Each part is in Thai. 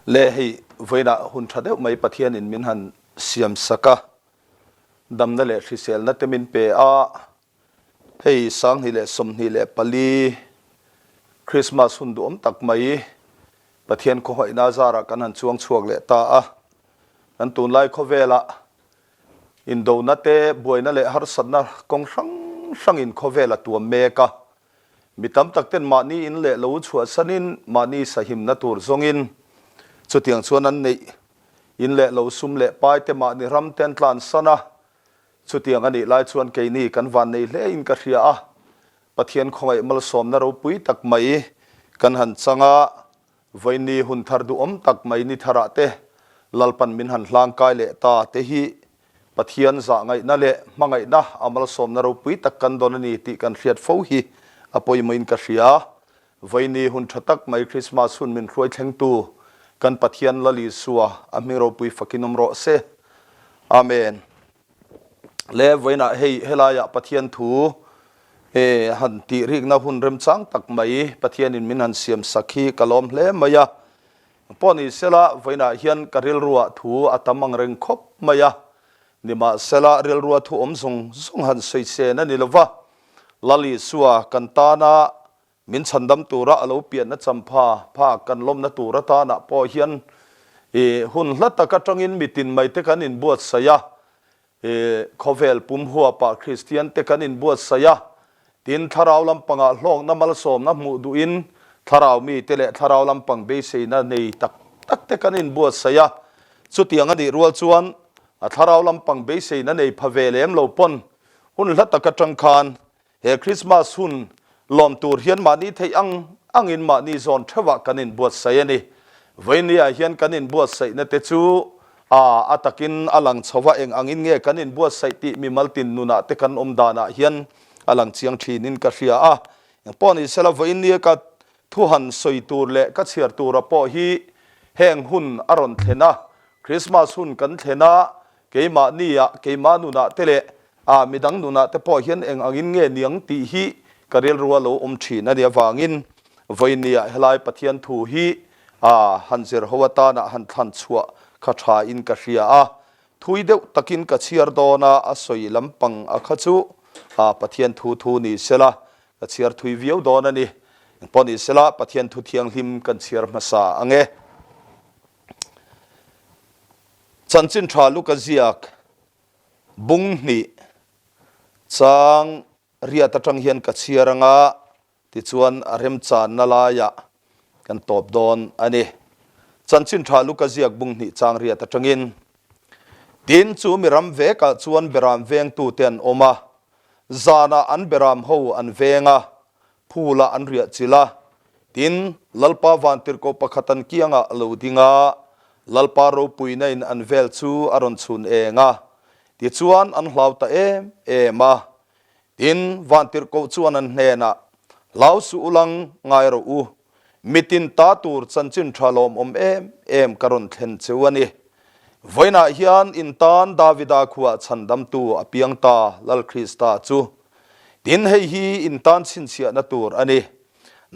le hi voina hun thade mai pathian in min han siam saka damna le hrisel na temin pe a hei sang hi le som hi le pali Krismas hun du tak mai pathian ko hoi na zara kan han chuang chuak le ta a an tun lai kho vela in do na te boina le har sanna kong sang in kho vela tu meka mitam takten mani in le lo chua sanin mani sahim na tur zongin chutiang chuanan nei in le lo sum le pai te mani ram ten tlan sana chutiang ani lai chuan ke ni kan van nei le in ka ria a pathian khongai mal som na ro pui tak mai kan han changa voini hun thar du tak mai ni thara te lalpan min han hlang kai le ta te hi pathian za ngai na le mangai na amal som na ro pui tak kan don ni ti kan riat fo hi apoi main ka ria voini hun thatak mai Krismas hun min roi thleng tu kan pathian lali suwa amiro pui fakinom ro se amen le voina hei helaya pathian thu han ti rik na hun rem chang tak mai pathian in min han siam sakhi kalom hle maya poni sela voina hian karil ruwa thu atamang reng khop maya nima sela ril ruwa thu omsong song han sei se na nilowa lali suwa kantana min chandam tura alo pian na champha pha kan lom na tura ta na po hian hun hlata ka tangin mitin mai te kan in buat saya khovel pum huwa pa Christian te kan in buat saya tin tharau lampanga hlong na mal som na mu du in tharau mi te le tharau lampang be sei na nei tak tak te kan in buat saya chutiang adi rual chuan a tharau lampang be sei na nei phavelem lo pon hun hlata ka tang khan he Krismas hun lom tur hian mani thei angin mani zon thewa kanin buat sai ani voinia hian kanin buat sai na te chu atakin alang chowa eng angin nge kanin buat sai ti mi maltin nuna te kan omdana hian alang chiang thinin ka ria a poni sela voinia ka thuhan soi tur le ka chiar tur po hi heng hun aron thena Krismas hun kan thena keima nia keima nuna tele midang nuna te po hian eng angin nge niang ti hi karel ruwa lo thi na dia wangin voinia helai pathian thu hi hanzer howata na han than chua kha tha in ka ria a thui deuh takin ka chiar dona a soi lampang a khachu pathian thu ni sela ka chiar thui viau dona ni poni sela pathian thu thiang him kan chiar masa ange chanchin tha lu ka ziak bung ni chang ria tatang hian ka chiaranga ti chuan arem chan nalaya kan top don ani chanchin thalu ka ziak bung ni chang ria tatangin tin chu miram ve ka chuan beram veng tu ten oma zana an beram ho an venga phula an ria chila tin lalpa vantir ko pakhatan kianga lodinga lalpa ro puina in an vel chu aron chun enga ti chuan an hlauta ema tin vantir ko chuan an hena lau su ulang ngai ro u mitin ta tur chanchin thalom em karon thlen chewani voina hian in tan davida khuwa chandam tu apiang ta lal krista chu tin hei hi in tan sin sia na tur ani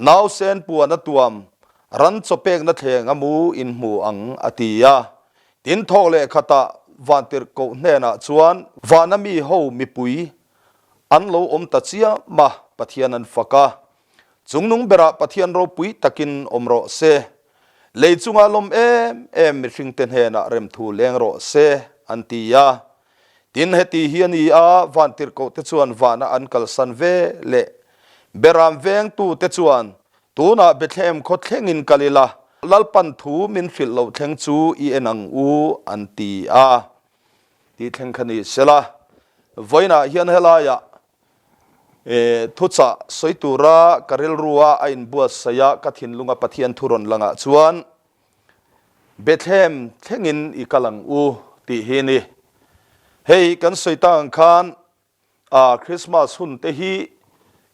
naw sen pu na tuam ran chopek na thleng amu in mu ang atia tin thole khata vantir ko hena chuan vanami ho mi pui an lo ta chia ma pathian an faka chungnung bera pathian ro pui takin omro se leichunga lom em mi hringten hena rem thu leng ro se antia tin heti hiani a vantir ko te chuan vana an kal san ve le beram veng tu te chuan tuna Bethlehem kho thlengin kalila lalpan thu min fil lo thleng chu I enang u antia ti thleng khani sela voina hian helaya thucha soitura karil ruwa ain bua saya kathin lunga pathian thuron langa chuan Bethlehem thlengin ikalang u ti hini hei kan soitang khan Krismas hun te hi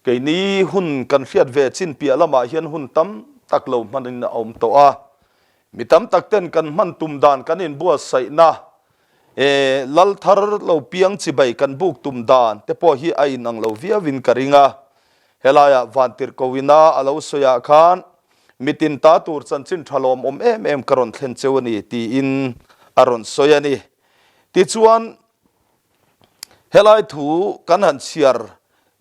keini hun kan riat ve chin pia lama hian hun tam taklo manin na om to a mitam takten kan man tum dan kanin bua sai na lal thar lo piang chi bai kan buk tum dan te po hi ai nang lo via win karinga helaya vantir kowina alo soya khan mitin ta tur chan chin thalom em karon thlen chewani ti in aron soyani ti chuan helai thu kan han siar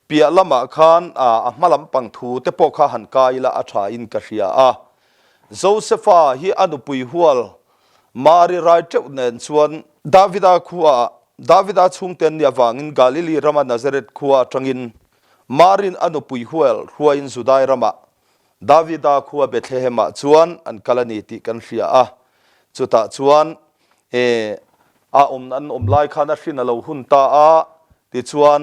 pia lama khan a hmalam pang thu te po kha han kaila a tha in ka hria a Josepha hi anupui hual mari rai teu nen chuan Davida chungten nia wangin Galilee rama Nazareth khuwa tangin marin anupui hual huain Judai rama Davida khuwa Bethlehem chuan an kalani ti kan hria a chuta chuan an lai khana hrin alo hun ta a ti chuan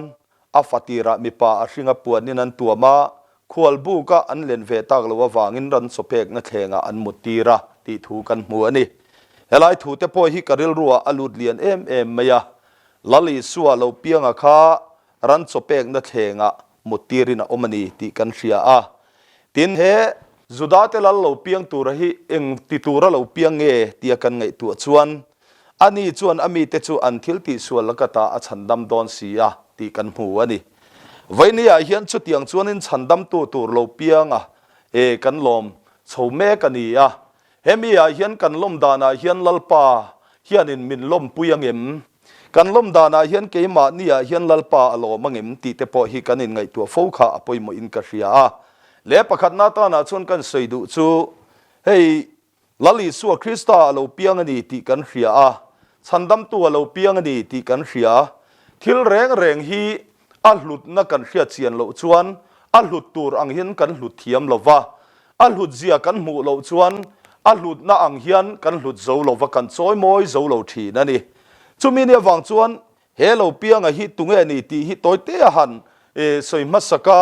a fatira mipa a hringa puanin an tuama khual bu ka an len ve tak lo wangin ran sopek na thlenga an mutira ti thu kan hmu ani helai thu te poi hi karil ruwa alut lian em maya lali suwa lo pianga kha ran sopek na thlenga mutirina omani ti kan hria a tin he juda te lal lo piang tur hi eng ti tura lo piang nge tia kan ngai tu chuan ani chuan ami te chu an thil ti sual lakata a chandam don sia ti kan hmu ani vainia hian chu tiang chuan in chandam tu tur lo pianga kan lom chome kania hemia hian kan lom dana hian lalpa hian in min lom puyangem kan lom dana hian keima nia hian lalpa alo mangem ti te po hi kanin ngai tu fokha apoi mo in ka hria a le pakhat na ta na chun kan soidu chu hei lali suwa Krista alo piangani ti kan hria a chandam tu alo piangani ti kan hria thil reng hi a hlut na kan hria chian lo chuan a hlut tur ang hian kan hlut thiam lova a hlut zia kan mu lo chuan a hlut na ang hian kan hlut zo lova kan choi moi zo lo thi na ni chumi ne wang chuan he lo pianga hi tunge ni ti hi toite han soi masaka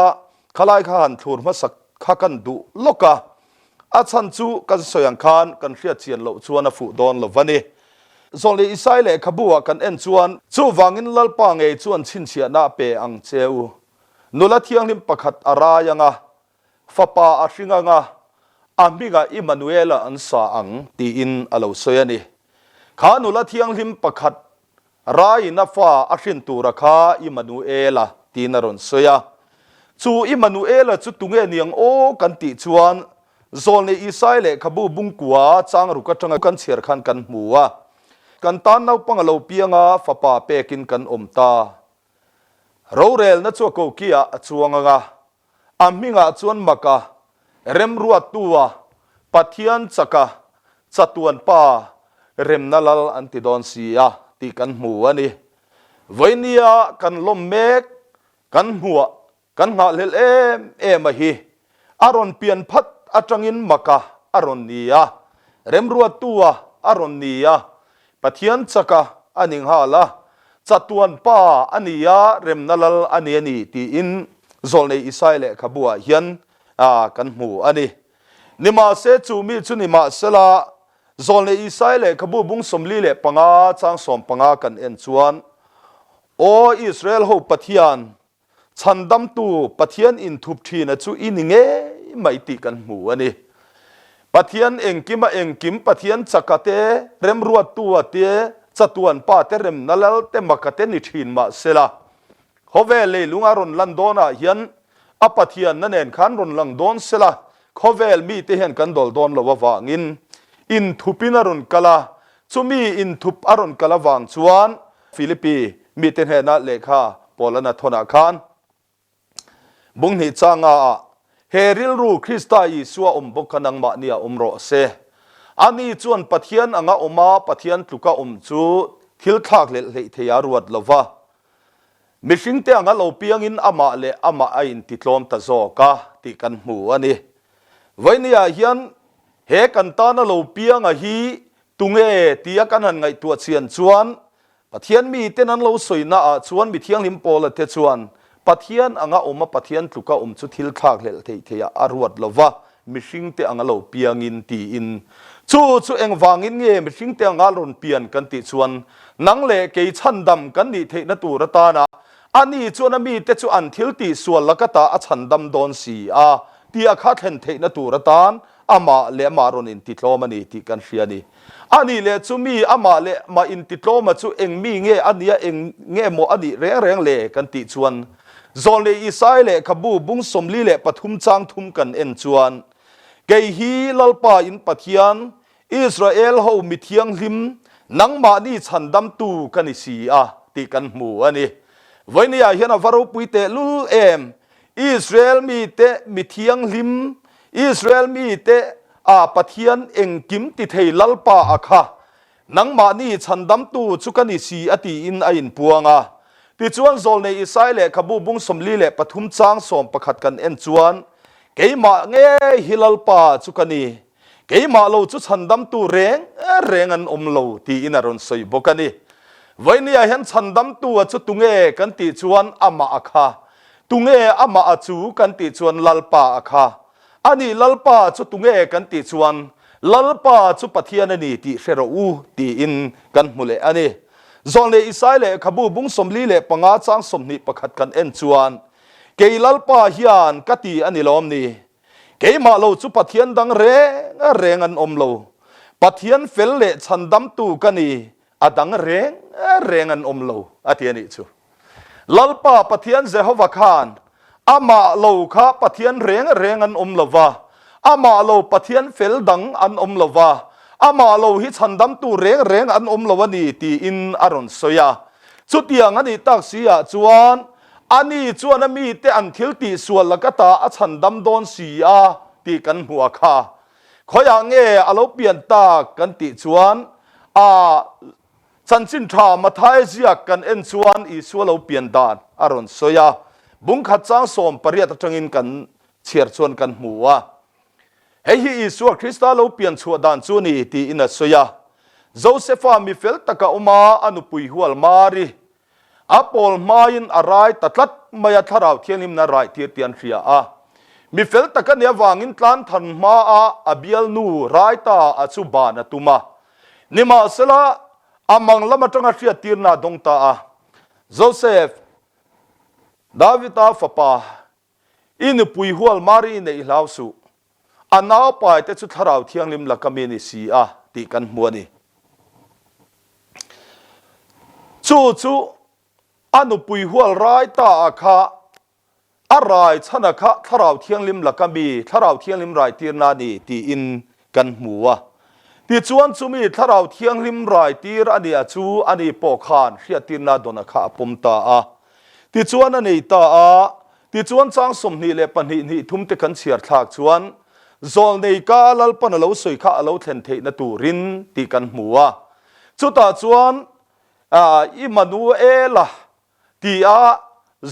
khalai kha han thur masak kha kan du loka a chan chu kan soyang khan kan hria chian lo chuan a fu don lovani zonle isaile khabua kan en chuan chu wangin lalpa nge chuan chin chia na pe ang cheu nula thiang lim pakhat arayanga fapa a hringa nga amiga Emmanuela an sa ang ti in alo soyani kha nula thiang lim pakhat rai na fa a hrin tura kha Emmanuela ti naron soya chu Emmanuela chu tunge niang o kan ti chuan zonle isaile khabu bungkua chang ruka tanga kan cher khan kan hmuwa kan tan nau pangalo pianga fapa pekin kan omta rorel na chu ko kia chuanga aminga chuan maka rem ruat tua pathian chaka chatuan pa rem nalal antidon sia ti kan hmu ani voinia kan lom mek kan hmuwa kan nga lel em hi aron pian phat atangin maka aron nia rem ruat tua aron nia pathian chaka aning hala chatuan pa ania rem nalal ani ti in zolne isaile khabua hian kan hmu ani nima se chumi chunima sela zolne isaile khabu bung somli le panga chang som panga kan en chuan o Israel ho pathian chandam tu pathian in thup thina chu ininge mai ti kan hmu ani pathian engkim pathian chakate rem ruat tua te chatuan pa te rem nalal te makate ni thin ma sela hove le lunga ron landona hian a pathian nanen khan ron langdon sela khovel mi te hian kan dol don lo wangin in thupina ron kala chumi in thup aron kala wang chuan Philippi mi te hena lekha polana thona khan bung ni changa heril ru Krista Yesua bokanang ma nia umro se ani chuan pathian anga oma pathian tluka chu thil thak le theya ruat lova mishing te anga lo piang in ama a in titlom ta zo ka ti kan hmu ani vainia hian he kan ta na lo piang a hi tunge tia kan han ngai tu chian chuan pathian mi ten an lo soina a chuan mi thiang lim pol te chuan pathian anga oma pathian tluka chu thil thak le theya arwat lova mishing te anga lo piang in ti in chu eng wangin nge mishing te anga ron pian kan ti chuan nang le ke chandam kan ni theina tur ta na ani chuan mi te chu an thil ti sual lakata a chandam don si a ti a kha thlen theina tur tan ama le maron in ti tlomani ti kan hriani ani le chu mi ama le ma in ti tloma chu eng mi nge ania eng nge mo ani reng le kan ti chuan zonle isaile khabu bung somli le pathum chang thum kan en chuan ke hi lalpa in pathian Israel ho mi thiang lim nangma ni chandam tu kanisi a ti kan mu ani voinia hian avaro puite lul em Israel mi te mi thiang lim Israel mi te a pathian engkim ti thei lalpa akha nangma ni chandam tu chukani si ati in a in puanga ti chuan zol nei isai le khabu bung somli le pathum chang som pakhat kan en chuan keima nge hilalpa chukani keima lo chu chandam tu reng reng an omlo ti in aron soi bokani voinia hian chandam tu chu tunge kan ti chuan ama akha tunge ama achu kan ti chuan lalpa akha ani lalpa chu tunge kan ti chuan lalpa chu pathian ani ti hrero u ti in kan mule ani zon le isai le khabu bung somli le panga chang somni pakhat kan en chuan ke lalpa hian kati ani lom ni ke ma lo chu pathian dang reng an om lo pathian fel le chandam tu kani adang reng an om lo ati ani chu lalpa pathian Jehovah khan ama lo kha pathian reng an om lova ama lo pathian fel dang an om lova ama lo hi chandam tu reng an om lova ni ti in aron soya chutiang ani tak sia chuan ani chuan ami te an thil ti sual lakata a chandam don sia ti kan hua kha khoya nge alo pian ta kan ti chuan a chanchin tha mathai zia kan en chuan i sualo pian dan aron soya bung khat chang som pariat atangin kan chiar chuan kan hmuwa hei hi Isua Krista lo pian chua dan chu ni ti in a soya Josepha mi fel taka oma anu pui hual mari apol main arai tatlat maya tharau thianim na rai tir tian ria a mi fel taka ne wangin tlan than ma a abial nu rai ta achu ban atuma nima sela amang lama tanga ria tir na dong ta a Joseph Davida fapa in pui hual mari nei lausu anaw pai te chu tharau thiang lim lakami ni si a ti kan muani chu anu pui hual rai ta akha arai chana kha tharau thiang lim lakami tharau thiang lim rai tir na ni ti in kan muwa ti chuan chumi tharau thiang lim rai tir ani a chu ani po khan hria tir na dona kha pum ta a ti chuan ani ta a ti chuan chang som ni le pan ni thum te kan chiar thak chuan zol nei ka lalpan alo soi kha alo thlen thei na turin ti kan hmuwa chuta chuan Immanuela ti a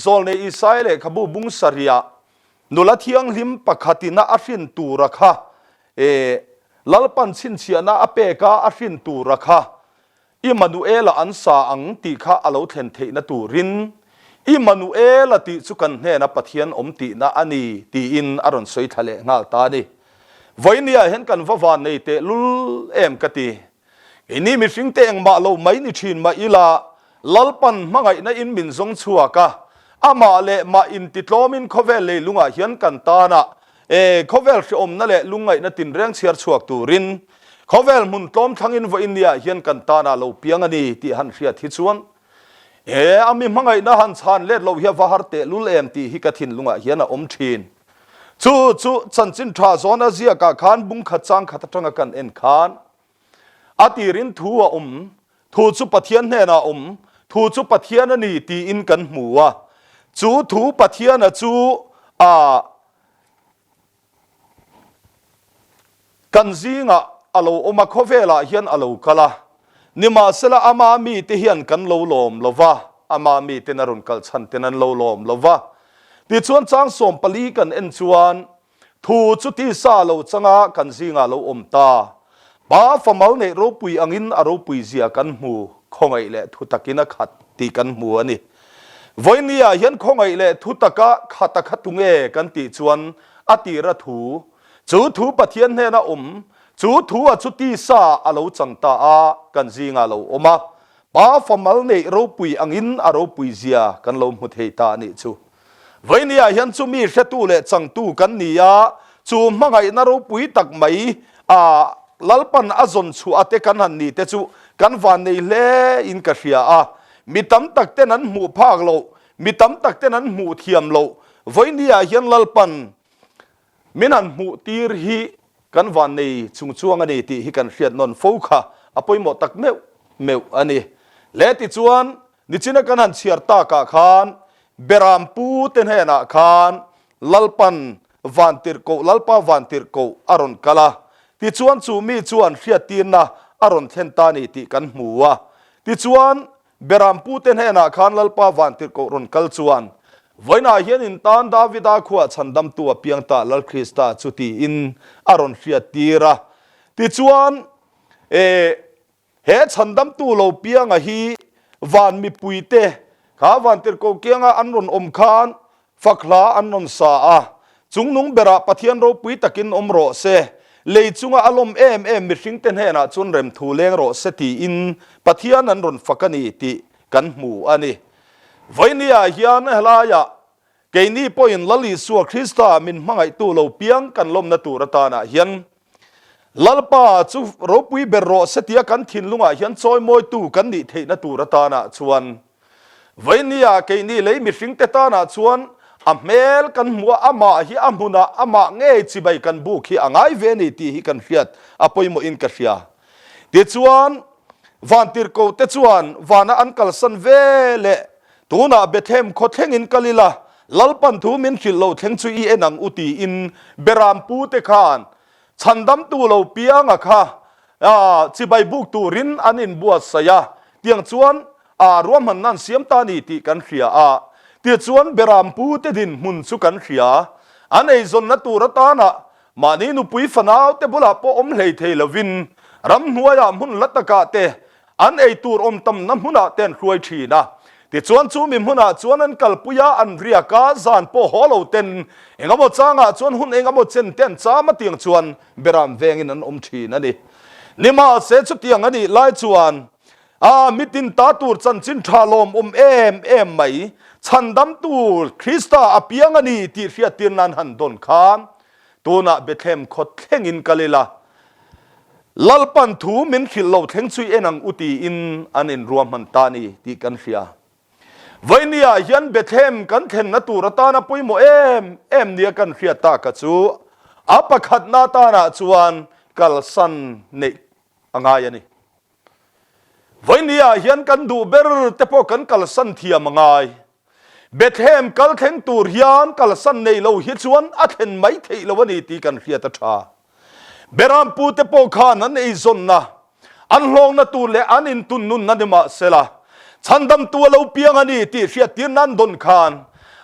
zol nei isai le khabu bung saria nula thiang lim pakhatina a hrin tura kha lalpan chin chiana ape ka a hrin tura kha Immanuela an sa ang ti kha alo thlen thei na turin Immanuela ti chu kan hne na pathian om ti na ani ti in aron soi thale ngal ta ni voinia hen kan vawan nei te lul em kati ini mi hring te eng ma lo mai ni thin ma ila lalpan mangai na in min zong chuaka ama le ma in titlomin khovel le lunga hian kan ta na khovel hri om na le lungai na tin reng chiar chuak turin khovel mun tlom thangin voinia hian kan ta na lo piang ani ti han hria thi chuan ami mangai na han chan let lo hi va har te lul em ti hi ka thin lunga hian a om thin chu chanchin tha zona zia ka khan bung khachang khatanga kan en khan atirin thu a thu chu pathian hne na thu chu pathian ani ti in kan hmuwa chu thu pathian a chu a kan zinga alo oma khovela hian alo kala nima sela ama mi te hian kan lo lom lova ama mi te narun kal chan tenan lo lom lova ti chuan chang som pali kan en chuan thu chu ti sa lo changa kan zinga lo om ta ba famal nei ro pui angin aro pui zia kan hmu khongai le thu takina khat ti kan hmu ani voinia hian khongai le thu taka khata khatunge kan ti chuan atira chu thu pathian hne na chu thu a chu ti sa alo changta a kan zinga lo oma ba famal nei ro pui angin aro pui zia kan lo hmu thei ta ni chu voinia hian chu mi hretu le changtu kan nia chu mangai na ro pui tak mai a lalpan azon chu ate kan han ni te chu kan van nei le in ka hria a mi tam tak te nan hmu phak lo mi tam tak te nan hmu thiam lo voinia hian lalpan minan hmu tir hi กันวันนี้ชุงช่วงอันนี้ที่ฮิกันเรียนนนฟูค่ะอภัยหมดตักเมวอันนี้และติจวนนิจินักนันเชียร์ตากาคานเบรามปูเตนเฮนาคานลัลปันวันติร์โกลัลปาวันติร์โกอารอนกาลาติจวนจูมีจวนเรียตีนนะอารอนเทนตานีติกันหัวติจวนเบรามปูเตนเฮนาคานลัลปาวันติร์โกรอนกัลจวนวันนี้เห็นอินตานดาวิดาขวดฉันดำตัวเพียงตาลัลคริสตาจุตีอินอารอนเรียตีระติจวนเฉันดำตัวเราเพียงฮีวันมีปุยเตข้าวันติร์โกเกียงอันรอนอมคานฟักลาอันรอนสาจุงนุงเบระปะเทียนเราปุยตะกินอมโรเซเลยจุงอารมณ์มิริงเตนเฮนะจุนเร็มทูเลงโรเซตีอินปะเทียนอันรอนฟักนีติกันหมู่อันนี้วันนี้เฮียนเฮลายะเกนี่พออินลลิสัวคริสตามินมังไอตัวเราเพียงกันลมนตูรตานะเฮียนลัลปาจูรบวิเบรโรเสตียกันทินลุงอ่ะยันซอยมวยตู่กันนี่เทนตูรตานะชวนวันนี้เกนี่เลยมีสิงเตตานะชวนอเมลกันหัวอามาฮิอามุนะอามาเงยจิบายกันบุกฮิอ่างไอเวนี่ตีฮิกันเฟียดอภัยโมอินกันเฟียเดชวนวันติร์โกเตชวนวานาอันกัลสันเวเลตัวน่ะเบเทมโคเทงอินกัลิลาลัลปันทูมินขิลโลเทงซุยเอนังอุตีอินเบรามปูเตคานฉันดำตัวเราเปียงอะค่ะจิบายบุกตูรินอันอินบัวสยาเตียงชวนรวมมันนั่นเสียมตานีติกันเขียเตียงชวนเบรามปูเตดินมุนสุกันเขียอันไอซอนนัตูรตานะมานีนุปุยฟนาวเตบุลาปอมเลเทลวินรำหัวยามุนลัตตะกาเตอันไอตูรอมตำน้ำหุนาเตนครวยชีนะที่ชวนจูมิมุนาชวนนั้นกัลปุยาอันเรียกาจานโปฮอลเต็นเองก็บอกจ้างชวนหุ่นเองก็บอกเจนเต็นจ้ามาเตียงชวนเบรามเวงินันอมชีนั่นนี่นี่มาเสจุเตียงอันนี้ไล่ชวนมิตินตาตูร์จันจินทาลมเอ็มไหมฉันดำตูร์คริสตาอเปียงอันนี้ที่เรียตีนันหันดนคานตัวน่ะเบเทมคดเทงอินกาเลลาลัลปันทูมินขิลโลเทงซุยเอนังอุตีอินอันอินรวมมันตานีที่กันเฟียวันนี้ยันเบเทมกันเทนนัตูรตานะปุยโมเอ็มเนี่ยกันเฟียตากระจูอัปขัดนาตานะจวนกัลสันเนอังไงนี่วันนี้ยันกันดูเบอร์เตปอกันกัลสันเทียมังไงเบเทมกัลเทงตูรยันกัลสันเนเราฮิจวนอัดเห็นไม่เทลวันนี้ตีกันเฟียตชาเบรามปูเตปอขานันไอซอนนะอันลงนัตูเลอันอินตุนนุนนันมาเซลาฉันดำตัวเราเพียงอันนี้ที่เสียตีนันดนคาน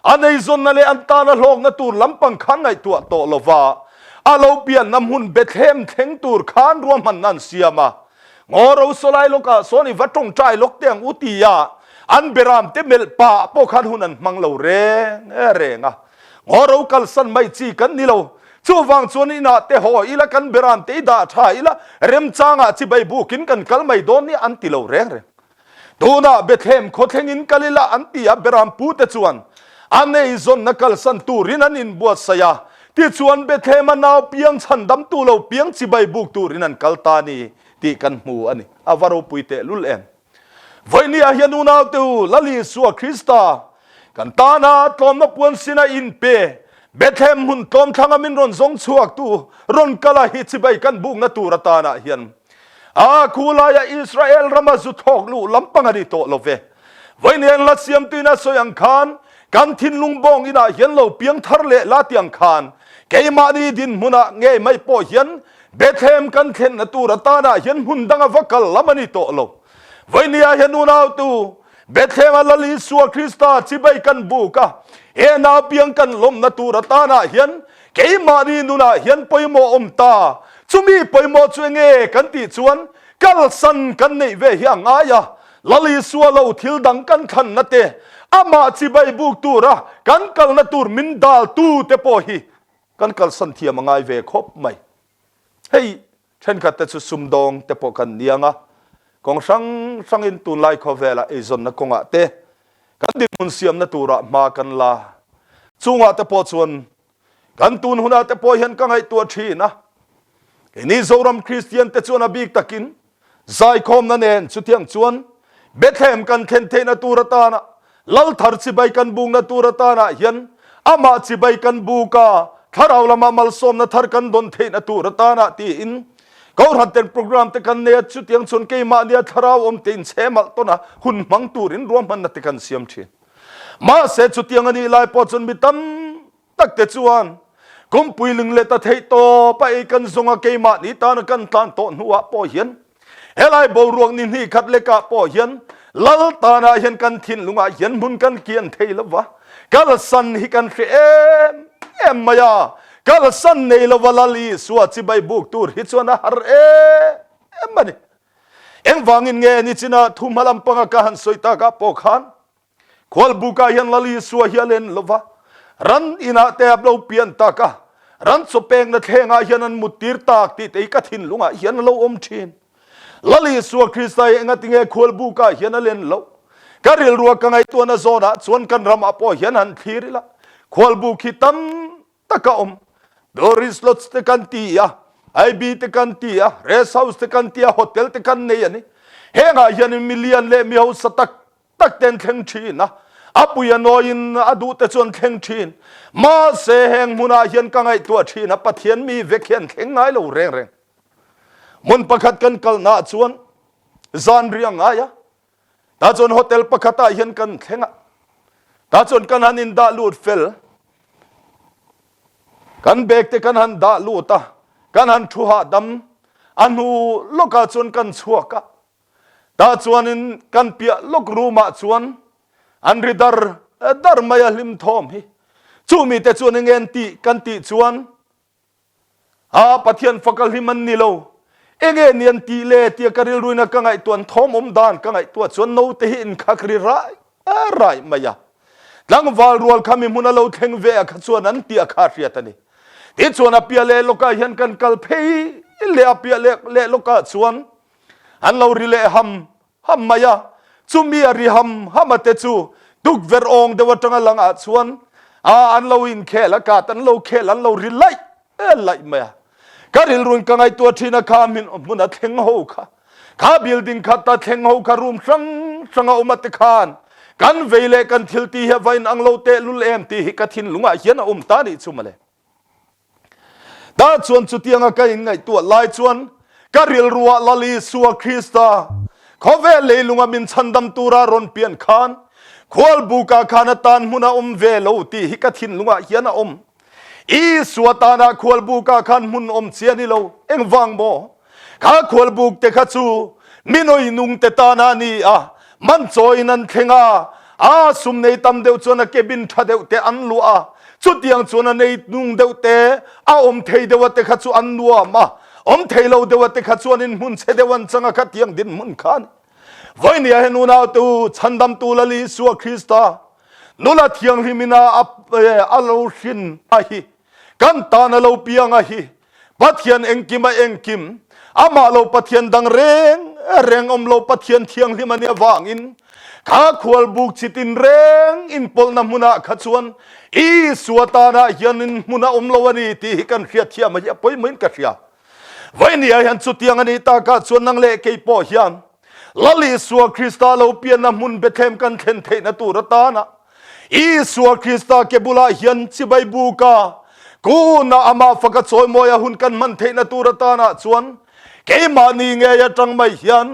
อันไอซอนนั่นเลยอันตานะลงนัตูลำปังขันไอตัวโตลวาเราเปลี่ยนนำหุ่นเบเทมเทงตูรคานรวมมันนั่นเสียมางอเราสลายโลกาโซนี่วัดตรงใจลกเตียงอุติยาอันเบรามเตเมลปะพวกขันหุ่นนั้นมังเราเรงงเรากัลสันไม่จีกันนี่เราช่วงชวนนี่นาเตหอยละกันเบรามเตด่าชายละเริ่มจางจิบใบบุกินกันกัลไม่โดนนี่อันติเราเรงตัวน่ะเบเทมโคเทงินกัลิละอันติอาเบรามปูเตจวนอันนี้ซอนนักกัลสันตูรินันอินบัวสยาที่ชวนเบเทมันเอาเปียงฉันดำตัวเราเปียงจิบใบบุกตูรินันกัลตานีที่กันหมู่อันนี้อาวารุปุยเตลุลเอ็มวันนี้เฮียนูนาตัวลลิสัวคริสตากันตานาตอมนับวันสินาอินเปเบเทมหุ่นตอมทางมินรอนซงชวกตัวรอนกะลาฮิจิบใบกันบุกนัตูรตานาเฮียนคูลายอิสราเอลรามาจุดหกลูลำปังอดีโตโลเววันนี้ลัดเสียมตีน่าสยังคานกันทินลุงบองอินาเห็นเราเพียงทะเลลาตียงคานเกยมาดีดินมุนะเงยไม่พอเห็นเบเทมกันเทนนตูรตานาเห็นหุ่นดังวักกัลลามันอิโตโลวันนี้เห็นนูนาตูเบเทมลลิสัวคริสตาจิบายกันบุกะนาเพียงกันลมนตูรตานาเห็นเกยมาดีนูนาเห็นปอยโมอมตาจุมีปอยโมจวงเงกันติจวนกัลสันกันในเวหยังอายะลลิสัวเราทิลดังกันขันนัตเตอามาจิบายบุกตูระกันกัลนตูรมินดาลตูเตปอฮีกันกัลสันเทียมังไงเวคบไหมเฮ้ยฉันกัดแต่สุมดองเตปอกันเนียงกองสังอินตุนไลคอเวลาไอซอนนักกงอาเตกันดิมุนเสียมนตูระมากันลาจุงอาเตปอชวนกันตุนหุนาเตปอเห็นกังไอตัวชีนะนี่โซรัมคริสเตียนเตจวนอบิกตะกินใจคอมนั่นเองสุดที่ยงชวนเบเทมกันเทนเทนตูรตานะลัลทาร์จิบายกันบุงนตูรตานะยันอามาจิบายกันบุกา ถ้าเราละมามัลสมนะทาร์กันดนเทนตูรตานาตีอินเขาหัดเต็นโปรแกรมแต่กันเนี่ยชุดยังส่วนเกี่ยมาเนี่ยถ้าเราเต็นเสมัลต้นนะหุ่นมังตูรินรวมมันนัดกันเสียมทีมาเสชุดยังอันนี้ลายพอจนบิตัมตักเตจวนกุมปุยลึงเลตเทโตไปกันทรงเกี่ยมานี่ตานกันตานโตนหัวปอเหียนเฮลัยบรวงนี่ขัดเลกะปอเหียนลัลตานาเห็นกันทินลุงเหียนมุนกันเกียนเทลวะกัลสันฮิกันเอ็มมายากัลสันเนลวลาลีสวดสิใบบุกตูร์ฮิตสวนะฮาร์เอ็มมันเอ็งวังอินเงนี่จินะทุ่มลัมปังกะหันสวยตากะปอกขันควอลบุกายันลาลีสวะเฮียเลนลวะรันอินาเตบเราเปลี่ยนตากะรันสเปงนัดเฮงอาเฮียนันมุติรตากติเตยกัทินลุงเฮียนเราอมชินลาลีสวะคริสต์ไอเอ็งติงเงควอลบุกาเฮียนเลนเราการิลรัวกังไอตัวน่ะโซนะส่วนกันรำอปอเฮียนันทีริละควอลบุกิตัมตะกะดอริสลอตสเตกันตีอะไอบีเตกันตีอะเรสเฮาส์เตกันตีอะโฮเทลเตกันเนียนี่เฮงอายันมิลเลียนเลมีเฮาสตักตักเต็นเทงชีนะอาปุยนอยินอดูเตจวนเทงชีนมาเสเฮงมุนายันกังไอตัวชีนะปะเทียนมีเวกเฮียนเทงไงเราเร่งมุนประคัดกันกัลนาจวนจานเรียงไงอะตาจวนโฮเทลประคัดอายันกันเทงอะตาจวนกันหันินดาลูดเฟลกันเบกเตกันหันดาลูตากันหันทุหาดำอันหูโลกาชวนกันชัวกะตาชวนินกันเปียโลกรูมาชวนอันริดาร์ดาร์มายลิมทอมฮิจูมีแต่ชวนเงินตีกันตีชวนปะเทียนฟักลิมันนิโลเองเนียนตีเลตีกริรุยนักกังไอตัวทอมอมดานกังไอตัวชวนโนเตหินคักริไรไรมายาหลังวาลรัวคำมิมุนเราเทงเวะขชวนนั้นตีอาคาเรียตันีที่ชวนอภิเลโลกาเห็นกันกัลเพย์เลอภิเลโลกาชวนอันเราริเลฮัมมายาซูมีอริฮัมมาเตจูทุกเวรองเดวัตงลังอาชวนอันเราอินเคละกาตันเราเคลันเราริไลไลมายาการิลรุนกังไอตัวที่นักขามินมุนัดเทงโฮค่ะข้าบิลดิ้งขัดตาเทงโฮคารุมสังเอามาติขานกันเวเลกันทิลตีเฮวัยนังเราเตลุเลมตีฮิกัทินลุงอาเฮียนตาดิชุมาเลดาชวนสุดยังกันยังไงตัวลายชวนการิลรัวลาลีสัวคริสตาเขาเวเลยลุงมินชันดำตูรารอนเปียนขานควอลบุกาขานตานมุนาเวโลตีฮิกัทินลุงเฮียนอีสวตานาควอลบุกาขานมุนเสียนี่โลเอ็งวังโบข้าควอลบุกเตขัดซูมินอยนุงเตตานานีมันจอยนันเทงสุมในตำเดียวชวนเก็บินทัดเดียวเตอันลัวชุดยังชวนในนุงเดียวเตเทยเดียวเตขัดชวนนัวมาเทยเราเดียวเตขัดชวนนินมุนเสเดวันจังขัดยังดินมุนขานวันนี้เห็นนูนาตูฉันดำตูลลีสัวคริสตานุลาเทียงฮิมินาอัลลูชินฮีกันตานเราเปียงฮีปัทยันเองกิมเองกิมมาเราปัทยันดังเร่งเราปัทยันเทียงฮิมันเนี่ยวางอินข้าควรบุกจิตินเร่งอินปลนมุนาขัดชวนอีสวตานายันมุนาเราวันนี้ที่กันเขียดเทียมมาป่วยเหมือนกันเสียวันนี้เห็นสุดยังอันนี้ตากัดชวนนังเล่เกี่ยปอยันลลีสัวคริสตาเราเปียนมุนเบเทมกันเทนเทนตูรตานะอีสัวคริสตาเกบุลายันสิใบบุกากูน่าอามาฟักซอยมอยหุ่นกันมันเทนตูรตานะชวนเกี่ยมานี่เงยจังไม่ยัน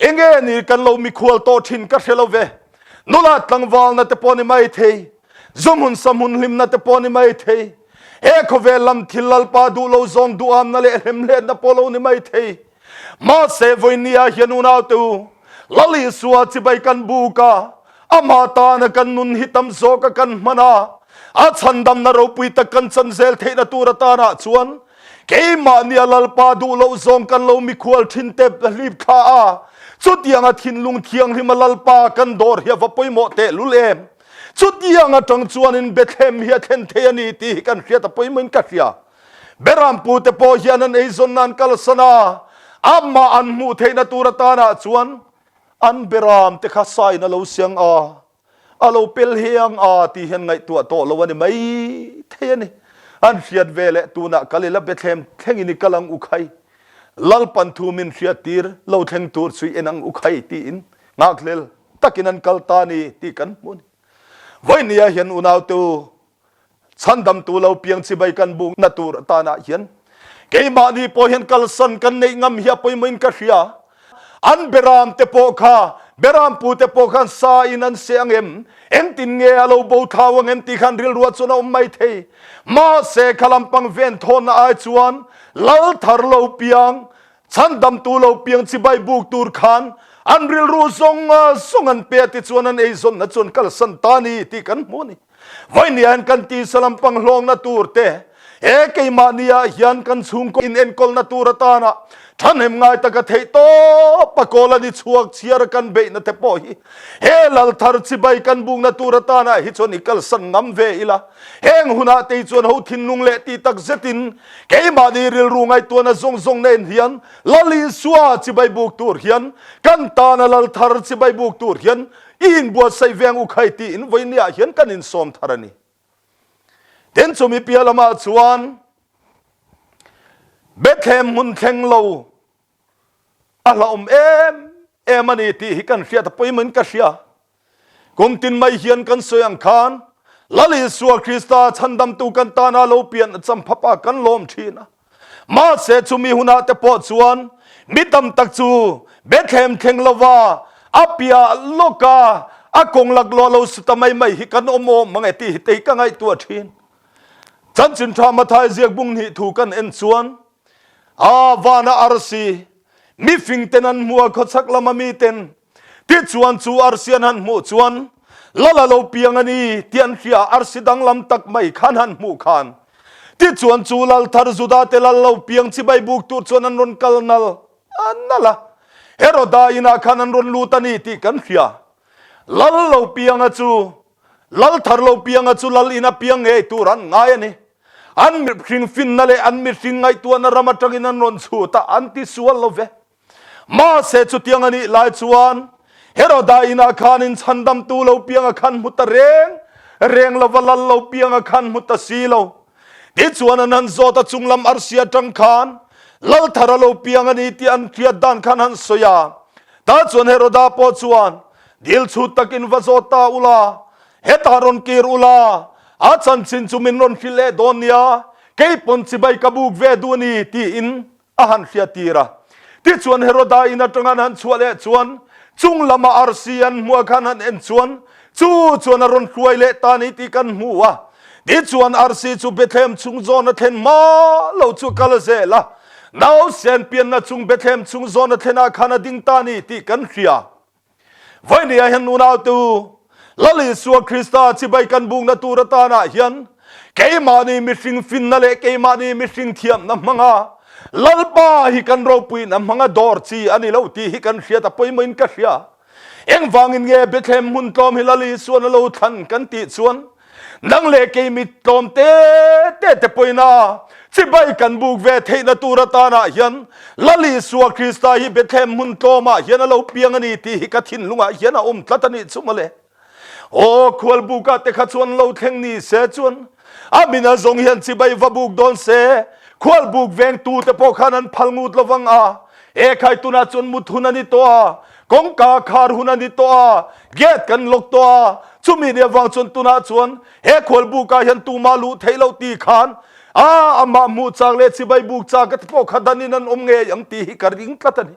เองนี่กันเรามีควอลโตชินกัสเลเวนุลาตังวาลนัตปอนิไม่เทจมุนสมุนลิมนัตปอนิไม่เทขเวลัมทิลลปาดูโลซองดูอามนั่นเลมเลนัปโลนิไม่เทมาเซวเนียเฮนูนาตูลลิสัวจิใบกันบูกามาตานกันนุนฮิตัมโซกกันมานาฉันดำนรปุยตะกันสันเซลเทนตูรตานาชวนเกมาเนียลลปาดูโลซองกันเรามีควอลทินเตปลีบข้าสุดยังทินลุงเทียงที่มาลลปากันดอร์เฮียฟปอยโมเตลุเลมสุดยังจังชวนอินเบธเลมเฮียเทนเทนีตีกันเฮียตปอยเหมือนกันเฮียเบรามปูเตปอเฮียนันเอซอนนันกัลสนามาอันมูเทนตูรตานาชวนอันเบรามเตข้าไซน์นั่นเราเสียงเราเปลเฮียงที่เห็นไงตัวโตเราวันนี้ไม่เทนี่อันเสียดเวลตัวนักกัลเลเบธเลมเทงอินิกลังอุคัยลัลปันทูมินเสียตีร์เราเทงตูร์สุยเอนังอุคัยตีอินงักเลลตักินันกัลตานีตีกันมุนวันนี้เห็นอุณาวตู ฉันดำตัวเราเพียงสิใบกันบุงนาตูรตานาเฮียนเกมานีพอเห็นกัลสันกันในงำเฮียปอยมินกะเชียอันเบรามเตโปคาเบรามปูเตโปคันซาอินันเสียงเอ็มตินเงาเราบูทาวงเอ็มติขันริลรัวจุนเอาไม่เทมาเสขลัมปังเวนทอนไอจวนลัลทาร์เราเปียงฉันดำตัวเราเปียงสิใบบุกตูรขันอันริลรูซงอันเปียติจวนอันเอซอนนัจวนกัลสันตานีติกันมูนี่ไว้เนี่ยกันตีสลัมปังลงนาตูรเตเอเกยมานียยันกันซุงก็อินเอ็นกอลนาตูรตานะท่านเห็นไงตะกะเทโตปะโกลนิชวกเชียร์กันเบนเตปอยเฮลัลทาร์ซิใบกันบุงนาตูรตานะฮิจวนิกัลสันงำเวอิละเฮงหุนาเตจวนหูทินนุงเลตีตักเซตินเกยมานีริลรุงไอตัวน่ะซงเนนเฮียนลลิสัวซิใบบุกตูรเฮียนกันตานะลัลทาร์ซิใบบุกตูรเฮียนอินบัวไซเวงอุคัยตีอินไว้เนี่ยเฮียนกันอินสอมทารานีเดนสมิเปียละมาจวนเบธเลมมุนเทงโลอาลาเอ็มมันนี่ที่ฮิกันเสียตะปอยเหมือนกันเสียกุมตินไม่เฮียนกันเสียงคานลลิสัวคริสต์ฉันดำตูกันตานาโลเปียนจำพับปากันลมทีนะมาเสจุมีหุนาเตปอจวนมิดำตักจูเบธเลมเทงโลวาอาเปียโลกาอากงลักลอโลสุตไม่ฮิกันอมมังไอตีตีกันไอตัวทีนฉันจึงทำมาทายเรียกบุงหิถูกันเอ็นชวนวานาอาร์ซีมีฟิงเตนันมัวขดสักละมามีเต็นที่ชวนจูอาร์ซีนันมัวชวนละละเราเปียงอันนี้เตียนเสียอาร์ซีดังลำตักไม่ขันหันมูขันที่ชวนจูลัลทาร์จุดาเตละเราเปียงที่ใบบุกตูชวนนันรนกัลนัลอันนั่นละเฮโรดาอินาขันันรนลูตันีที่กันเสียลัลเราเปียงจูลัลทาร์เราเปียงจูลัลอินาเปียงเอตูรันง่ายนี่อันมีสิ่งฟินนั่นเลยอันมีสิ่งไอตัวนั้นรามาจังอินันรอนสูตาอันที่สวลลเวมาเสจุดยังอันนี้ลายชวนเฮโรดาอินาขันินฉันดำตูเราเปียงขันมุตเรงละวลัลเราเปียงขันมุตสีเราที่ชวนนั้นโซตจุงลำอาร์เซียจังขันลัลทาร์เราเปียงอันนี้ที่อันเคียดดันขันหันสยาตาชวนเฮโรดาปอชวนดิลชุดตะกินวโซตาอุลาเฮตารอนกีรุลาอาจารย์สินจุมินรอนฟิเลโดเนียเก็บปนสิใบกบุกเวดูนีที่อินอาหันเสียตีระที่ชวนเฮโรดาอินาตรงนั้นชวนเลชวนจุงลามาอาร์เซียนมัวขันหันเอ็นชวนชวนรอนควยเลตานีที่กันมัวที่ชวนอาร์ซีจูเบธเลมจุงโซนเทนมาเราจูกัลเซล่ะนาวเซนเปียนนะจุงเบธเลมจุงโซนเทนาขันดิงตานีที่กันเสียวันนี้เห็นนูนาวตูลลิสัวคริสต์ที่ใบกันบุงนาตูรตานาเฮียนเกยมานีมิสิงฟินนั่นเลยเกยมานีมิสิงเทียมน้ำมังอาลัลปาฮิกันเราปุยน้ำมังอาดอร์ซีอันนี้เราตีฮิกันเสียแต่ปุยไม่กันเสียเอ็งฟังอินเง่เบธเลมมุนตอมฮิลลิสัวนั่นเราทันกันติส่วนนังเลเกยมิตอมเตปุยนาที่ใบกันบุกเวทนาตูรตานาเฮียนลลิสัวคริสต์ฮิเบธเลมมุนตอมาเฮียนเราเปียงอันนี้ตีฮิกัทินลุงอาเฮียนตัดนิสุมาเลโอ้ควรบุกาเตขจวนเราเทงนี่เสจวนอามินาจงเห็นสิใบวบุกโดนเสควรบุกเวงตูเตปอขานันพัลงูดละวังเอใครตุนาจนมุทุนันิตัวกงกาคารุนันิตัวเกตกันลกตัวชุมีเดียวังจนตุนาจวนเฮควรบุกาเห็นตูมาลุเทเราตีขานอามามูจากเลสิใบบุกจากกตปอขาดันินันอมเงยยังตีฮิการิงตัดนี่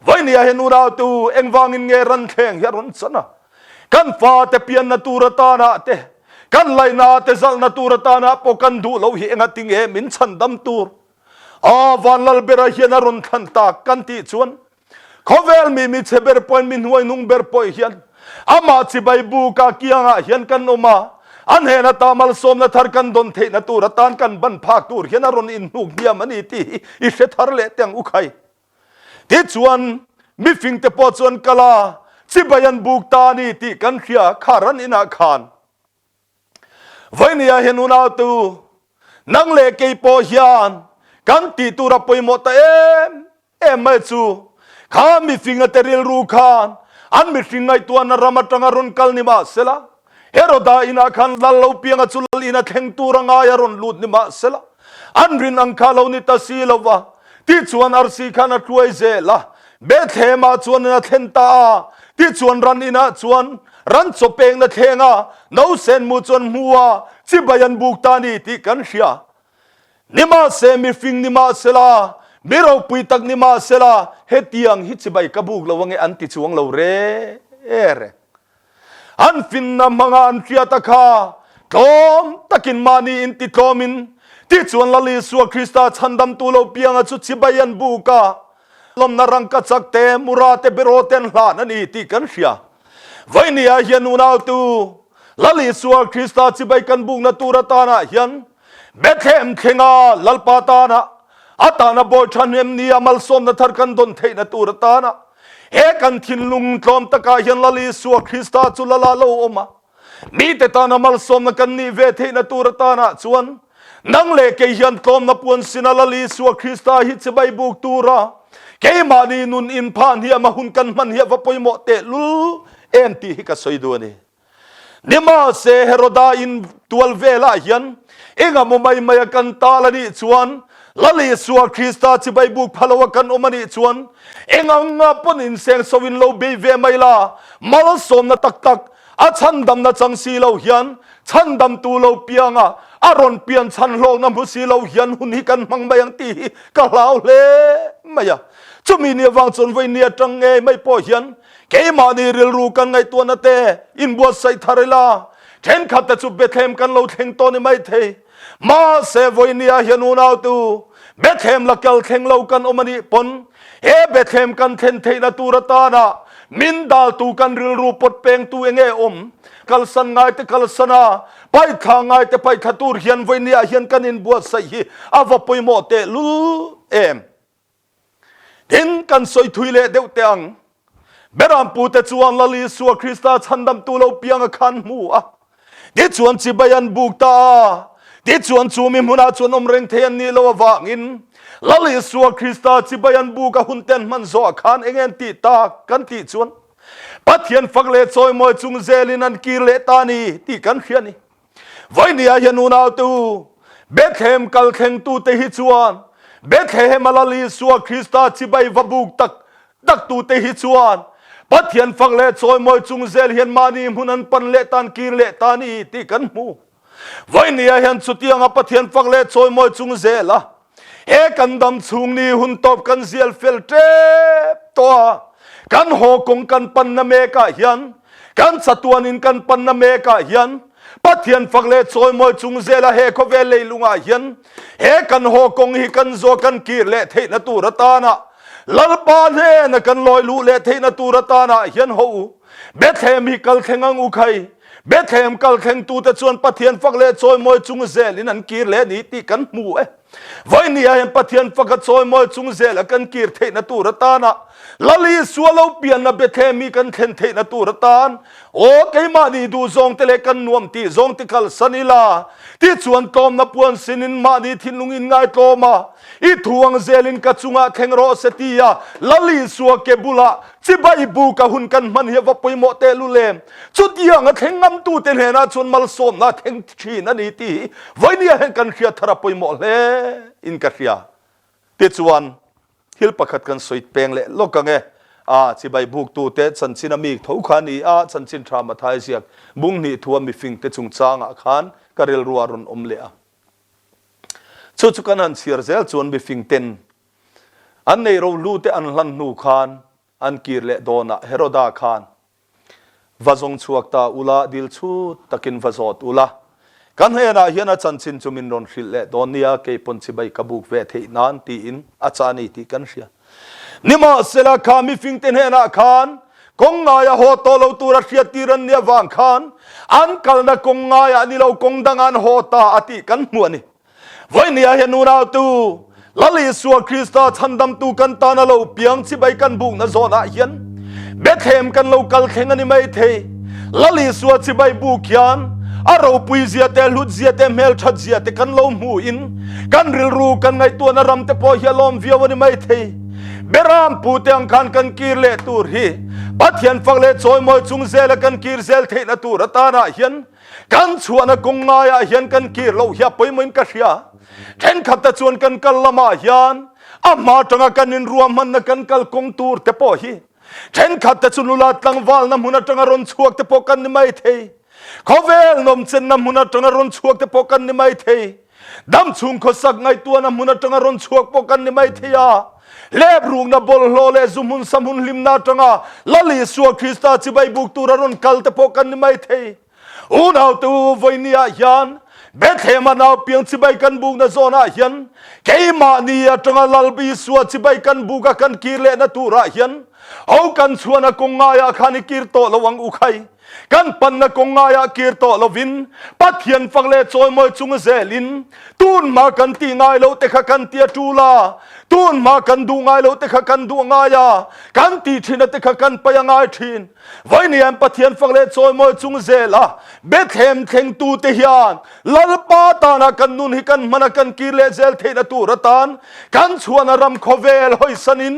วันนี้เห็นนูราตูเอ็งวางอินเงรันเทงเฮรันสนะกันฟ้าเตเปียนนาตูรตานาเตกันไลนาเตซัลนาตูรตานาปกันดูเราเห็นงติงเอมินชันดำตูรวันลัลเบราเฮียนารอนทันตากันติชวนเขาเวลมีเชเบอร์ปอยมินหวยนุงเบอร์ปอยเฮียนอามาสิใบบูกากียงเฮียนกันออกมาอันเห็นตามัลสมนาทาร์กันดนเทนาตูรตานกันบันพากตูรเฮียนารอนอินนุกเดียมันอีตีอิเชทาร์เลเตียงอุคัยที่ชวนมีฟิงเตปอชวนกลาสิบยันบุกตานีที่กันเขียขารันอินาคานวันนี้เห็นอุณาตูนังเลกยปอเฮียนกันตีตูรับไปหมดไม่จูข้ามีฟิงเตริลรูคานอันมีฟิงไอตัวนรามาจังอรุณกัลนิมาเสละเฮโรดาอินาคันลัลลูเปียงจุลลินาเทงตูรังอายรุนลูดนิมาเสละอันรินอังคาลานิตาซีลวะที่ชวนอาร์ซีคานาทวยเซละเบธเลมาชวนนาเทนตา ที่ชวนรันอินะชวนรันจบเองนะเทงะน้าเซนมูจวนมัวสิบยันบุกตานีที่กันเสียนิมาเซมิฟิงนิมาเซลามิเราปุยตักนิมาเซลาเฮตียงฮิตสิบกบุกเราวังอันติชวงเราเร่อันฟินนำมังอันเสียตะคาทอมตะกินมานีอินติทอมินที่ชวนลลิสัวคริสต์ชันดำตัวเราเปียงจุดสิบยันบุกาลมนารังกัดสักเตมุราเตเบโรเตนหลานันอีที่กันเสียไว้เนี่ยเฮียนูนาวตูลลิสัวคริสต์สิบกันบุกนาตูรตานะเฮียนเบธเลมเทงาลลปาตานะอาตานะบอยชันเฮมนีอามัลสมนาทาร์กันดนเทนาตูรตานะเอกันทินลุงทอมตะกาเฮียนลลิสัวคริสต์จุลลาโลอมามีแต่ตานะมัลสมนักันนีเวเทนาตูรตานะชวนนังเลเกเฮียนทอมนับวนสินาลลิสัวคริสต์ฮิตสิบบุกตูระเกมานีนุนอินพานเฮียมาหุนกันมันเฮียวปอยโมเตลุเอ็นตีฮิกาสอยดูนี่นิมาเซเฮโรดาอินตัวเวลาเฮียนเองาโมไม่มากันตาลนี่ชวนลลิสัวคริสต์สิบบุกพลวกันอมันนี่ชวนเองางาปนินเซงสวินโลเบเวไม่ลามาลสมนาตักอาชันดำนาจังสีเราเฮียนชันดำตูเราเปียงอารอนเปียนชันโลกน้ำผู้สีเราเฮียนหุนฮิกันมังไม่ยังตีกะลาวเล่ไม่ยะจุมีเนี่ยวางจนไว้เนี่ยจังเงไม่พอเฮียนเกมานี่เรียนรู้กันไงตัวนาเตอินบัวใส่ทาริลาเทนขัดแต่จุเบธเลมกันเราเทงตัวนี่ไม่เทมาเซวเนี่ยเฮียนูนาวตูเบธเลมละเกลเทงเรากันอมันนี่ปนเบธเลมกันเทนเทนาตูรตานะมินดาลตูกันเรียนรู้ปดเปงตัวเงกัลสันไงแต่กัลสนาไปทางไงแต่ไปขัตูรเฮียนไว้เนี่ยเฮียนกันอินบัวใส่อาวปอยโมเตลูเอ็มเห็นกันสอยทุยเล่เดวเตียงเบรามปูเตจวนลลิสัวคริสต์ชันดำตัวเราเปียงขันมัวดิจวนจิบยันบุกตาดิจวนจูมิมุนาจวนอมเร่งเทียนนี่เราวางอินลลิสัวคริสต์จิบยันบุกหุ่นเต็นมันโซขันเองติตากันติจวนปัทเทียนฟักเลซอยมวยจุงเซลินันกีเลตานีที่กันเขียนี่ไว้เนี่ยยันูนาวตูเบธเลมกัลเข่งตูเตหิจวนเบธเลมลลิสัวคริสต์จิบยวบุกตักตูเตหิจวนปัทเทียนฟักเลซอยมวยจุงเซลเฮียนมานีมุนันปันเลตันกีเลตานีที่กันมูไว้เนี่ยยันสุดยังปัทเทียนฟักเลซอยมวยจุงเซละเอกันดำซุงนี่หุ่นตบกันเซียลเฟลเทปตัวกันโหกงกันปันนาเมกาเฮียนกันสตวนินกันปันนาเมกาเฮียนปัทเทียนฟักเลซอยมวยจุงเซละเฮโคเวเลลุงาเฮียนเฮกันโหกงฮิกันโซกันกีเลเทนตูรตานะลลปาเนนกันลอยลุเลเทนตูรตานะเฮียนโฮเบธเลมฮิกัลเทงังอุไคเบธเลมกัลเทงตูแต่ชวนปัทเทียนฟักเลซอยมวยจุงเซลินันกีเลนี่ที่กันมูไว้เนี่ยเห็นปัทเทียนฟักซอยมวยจุงเซลกันกีเทนตูรตานะลลิสัวเราเปลี่ยนนะเบธเลมีกันเทนตูรตานโอ้ไกมานี่ดูซองเตเลกันนวมตีซองติกัลสันิลาที่ชวนตอมนับวนสินินมานี่ทินลุงอินง่ายโตมาอีทวงเซลินกัจจุงะเทงโรเสตียาลลิสัวเกบุลาจิบายบูกะหุนกันมันเฮวปอยโมเตลุเลมจุดยังเทงงำตูเตนเฮนะชวนมัลสมนะเทงชีนันอีตีไว้เนี่ยเห็นกันเขียทระปอยโมเลอินกัสยาติจวนฮิลปะขัดกันสวยเปงเละโลกังจิบายบุกตูเตสันชินามีทุกขานีสันชินทรามาทายเสียกบุงนี่ทัวมีฟิงเตจุงจางขานกะเรลรัวรุนอมเละชุกันอันเสียเซลชวนมีฟิงเตนอันในเราลูเตอันลันนูขานอันกีเละโดนะเฮโรดาขานวาจงชวกตาอุลาดิลชูตะกินวาจอดอุลากันเฮนะเฮียนะจันชินจุมินรอนฟิลเละโดนียเกปนสิบายกบุกเวทีนานตีอินอาจานีตีกันเสียนิมาเซลาคามิฟิงเตนเฮนะขานกงงายาโฮโตเราตูรัสเซียตีรันเนียวางขานอันกัลนะกงงายานี่เรากงดังอันโฮตาอติกันมัวนี่ไว้เนี่ยเฮนูราตูลลิสัวคริสต์ชันดำตูกันตานะเราเปียงสิบายกันบุกนะโซนะเฮียนเบธเลมกันเรากัลเข่งอันนี้ไม่เทลลิสัวสิบายบุกยันเราปุยเสียแต่ลุดเสียแต่เมลชัดเสียแต่กันเราหูอินกันริลรูกันไงตัวนรำแต่พอเฮียลอมเวียวันนี้ไม่เทเบรามปูเตียงคันกันกีเลตูรีปัทเฮียนฟังเลซอยมวยจุงเซลกันกีเซลเทนตูรตานะเฮียนกันชวนกงงายเฮียนกันกีเราเฮียไปเหมือนกันเสียเทนขัดแต่ชวนกันกัลละมาเฮียนอามาจังกันนินรวมมันกันกัลกงตูรแต่พอฮี เช่นขัดแต่จุนุลาตังวาลน้ำหุนจังอรุณชวกแต่ปกันนิไม่เทเขาเวลนมเซนน้ำหุนจังอรุณชวกแต่ปกันนิไม่เทดำชุงขสักไงตัวน้ำหุนจังอรุณชวกปกันนิไม่เทียเล็บรูงนับบอลโลเลซุมุนสมุนลิมนาจังอาลลิสวคริสตาจิบายบุกตัวรุนคัลแต่ปกันนิไม่เทอุณเอาตัวไว้เนียยันเบธเฮมันเอาเพียงจิบายกันบุกนะโซนายันเกยมานียจังอาลลบีสวจิบายกันบุกกันกีเลนะตัวรายันเอากันชวนกงงายาขานิกิรโตระวังอุคัยกันปันกงงายากิรโตละวินปัทเทียนฟังเลจอยมวยจุงเซลินตูนมากันตีงายโลเตขกันเตียจูลาตูนมากันดูงายโลเตขกันดูงายากันตีทินเตขกันไปยังไงทินไว้เนี่ยปัทเทียนฟังเลจอยมวยจุงเซลาเบธเฮมเทงตูเตียนลลปาตานากันนุนฮิกันมันกันกิเลเซลเทนตูรตานกันชวนรำโคเวลหอยสนิน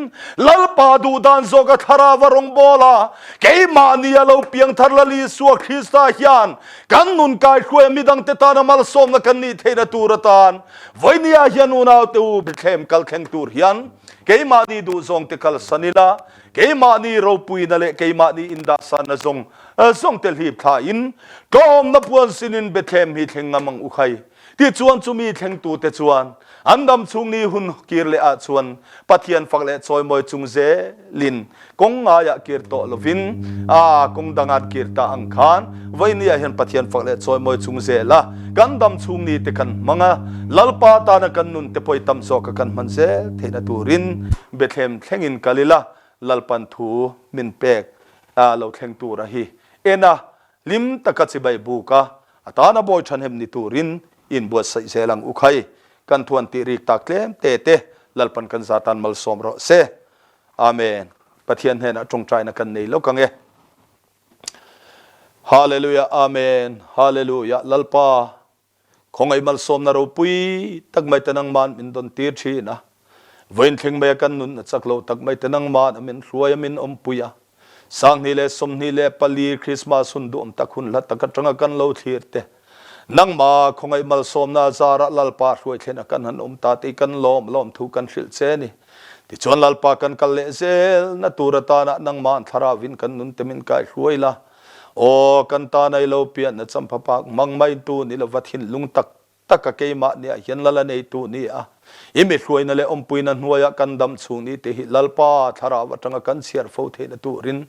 ลลปาดูดานโซกทาราวรงโบลาเกยมานียโลเปียงทารลลีสวคริสตาฮิอันกันนุนกายช่วยมิดังเตตานมาลสมนักันนิเทนตูรตานไว้เนี่ยฮินุนเอาตูเบธเฮมกัลเข่งตูฮิอันเกยมานีดูซงเตกัลสนิลาเกยมานีเราปุยนั่นแหละเกยมานีอินดาสันซงเตลฮีพทาอินกอมนับวันสินินเบธเฮมฮิเทงมังอุคัยที่จวนจุมีเทงตูเตจวนอันดำชุงนี้หุ่นกิรเลอาชวนปัทเทียนฟักเลซอยมวยจุงเซลินกงอายะกิรโตลวินกงดังอัดกิรตาอังคารไว้เนี่ยเห็นปัทเทียนฟักเลซอยมวยจุงเซละกันดำชุงนี้เตกันมังลลปาตานกันนุนเตปอยตำโซกกันมันเซเทนตูรินเบธเลมเทงินกาลิละลลปันทูมินเปกเราเทงตูระฮีเอ็นะลิมตะกัดสิใบบุกะตานาบอยชันเฮมนิตูรินอินบวชเซลังอุคัยกันทวนติริกตาเคลมเตเตลลปันกันซาตันมัลสอมรอเซอาเมนปะเทียนเฮนะจงใจนักันนี่แล้วกังเอฮาเลลูยาอาเมนฮาเลลูยาลลปาคงไอมัลสอมนารูปุยตักไม่ตนังมันมินดนตีร์ชีนะเว้นเพ่งไม่กันนุนสักโลตักไม่ตนังมันมินรวยมินอมปุยาสังนี่เลสมนี่เลปลีคริสต์มาสุนดุมตักคุณละตักจังกันโลทีร์เตนังมาคงไอมัลสอมนาซาระลลปาช่วยเทนักันหันตาติกันล้อมทุกันสิลเซนี่ที่ชวนลลปากันกัลเลเซลนัตูรตานะนังมันทาราวินกันนุนเตมินกายช่วยละโอกันตาในโลเปียนนัดสัมภปากมังไม่ตูนี่ละวัดหินลุงตักกะเกยมาเนี่ยเห็นละในตูนี่อิมิช่วยนั่นแหละปุยนันหัวยกันดำสูงนี่เตหิลลปาทาราวัดจังกันเสียร์ฟูเทนตูริน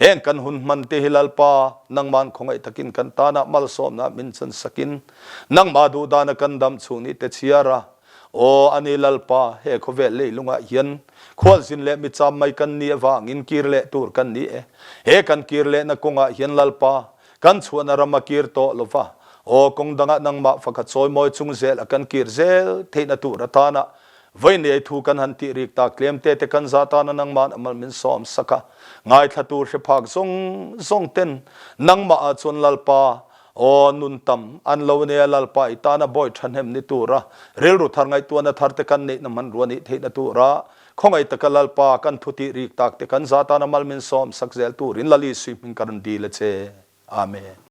เองกันหุ่นมันเตหิลลปานังมันคงไอตะกินกันตานะมัลสอมนะมินสันสกินนังมาดูดานกันดำสูงนี่เตเชียระโออันนี้ลลปาเฮโคเวลเลยลุงเฮียนขวลสินเละมิจามไม่กันนี่วางอินกีร์เละตูร์กันนี่เฮกันกีร์เละนักคงเฮียนลลปากันชวนรามากีร์โตลวะโอคงดังนังมาฟักซอยมอยจุงเซลกันกีร์เซลเทนตูรตานะไว้ในทุกันหันติริกตาเคลมเตะกันซาตานะนังมันมันมินสอมสักง่ายทัตูเชพากซงเต็นนังมาชวนลลปาโอนุนตัมอันโลเนียลลปาอิตานะบอยชันเฮมนิตูระเรือรุทางไงตัวนะทาร์เตกันนี่น้ำมันรวนิเทนตูระคงไอตะกันลลปากันทุติริกตาเตกันซาตานะมัลมินสอมสักเซลตูรินลลีสิมิงกันดีเลเซอาเมน